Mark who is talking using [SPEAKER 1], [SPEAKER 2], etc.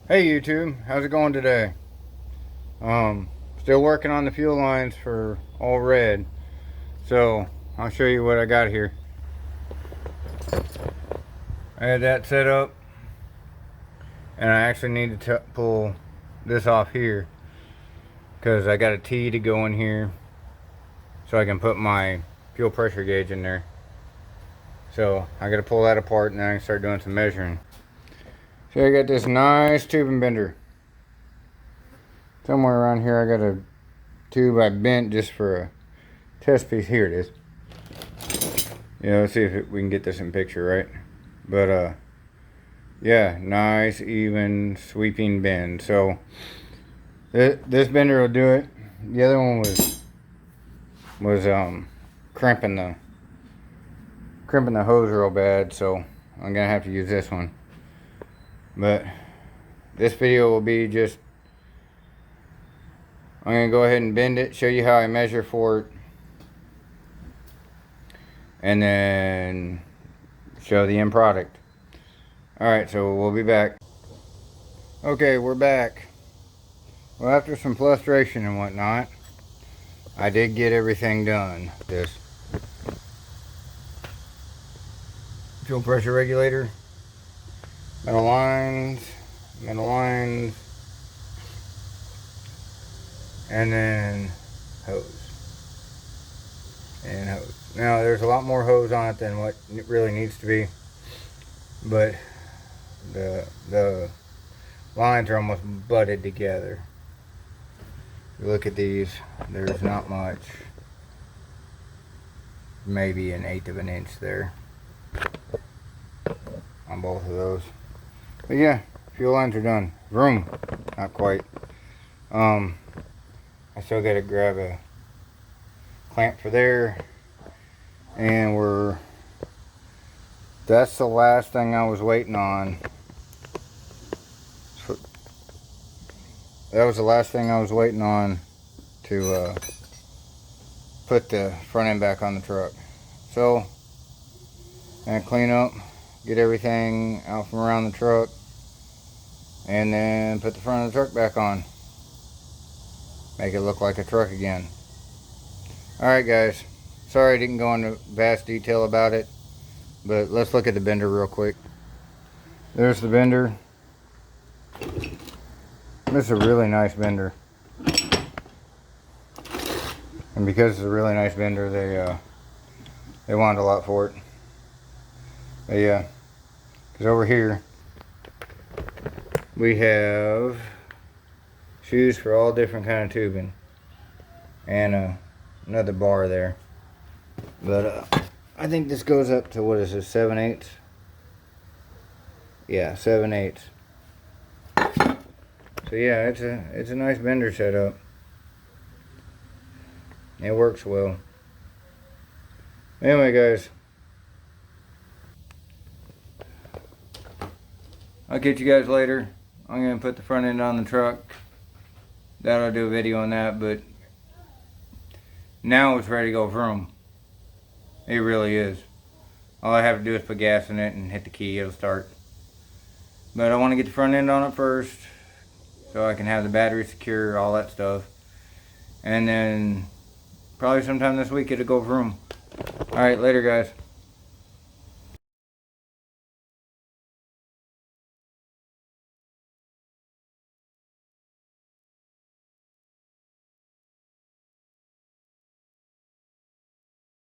[SPEAKER 1] Hey YouTube, how's it going today? Still working on the fuel lines for Ole Red. So I'll show you what I got here. I had that set up, and I actually need to pull this off here because I got a T to go in here so I can put my fuel pressure gauge in there. So I got to pull that apart and then I can start doing some measuring. So I got this nice tubing bender. Somewhere around here I got a tube I bent just for a test piece. Here it is. Yeah, let's see if we can get this in picture, right? But yeah, nice even sweeping bend. So this bender will do it. The other one was crimping the hose real bad, so I'm gonna have to use this one. But this video will be just, I'm gonna go ahead and bend it, show you how I measure for it, and then show the end product. Alright, so we'll be back. Okay, we're back. Well, after some frustration and whatnot, I did get everything done. This fuel pressure regulator, metal lines, and then hose. And hose. Now, there's a lot more hose on it than what it really needs to be, but the lines are almost butted together. If you look at these, there's not much, maybe 1/8 of an inch there on both of those. But yeah, fuel lines are done. Vroom, not quite. I still gotta grab a clamp for there, and that's the last thing I was waiting on. That was the last thing I was waiting on to put the front end back on the truck. So, I'm gonna clean up, get everything out from around the truck, and then put the front of the truck back on. Make it look like a truck again. Alright guys, sorry I didn't go into vast detail about it, but let's look at the bender real quick. There's the bender. This is a really nice bender. And because it's a really nice bender, they wanted a lot for it. But yeah, because over here we have shoes for all different kind of tubing, and another bar there. But I think this goes up to, what is this, 7/8? Yeah, 7/8. So yeah, it's a nice bender setup. It works well. Anyway guys, I'll catch you guys later. I'm gonna put the front end on the truck. That'll do a video on that, but now it's ready to go vroom. It really is. All I have to do is put gas in it and hit the key, it'll start. But I want to get the front end on it first, so I can have the battery secure, all that stuff. And then probably sometime this week it'll go vroom. Alright, later guys.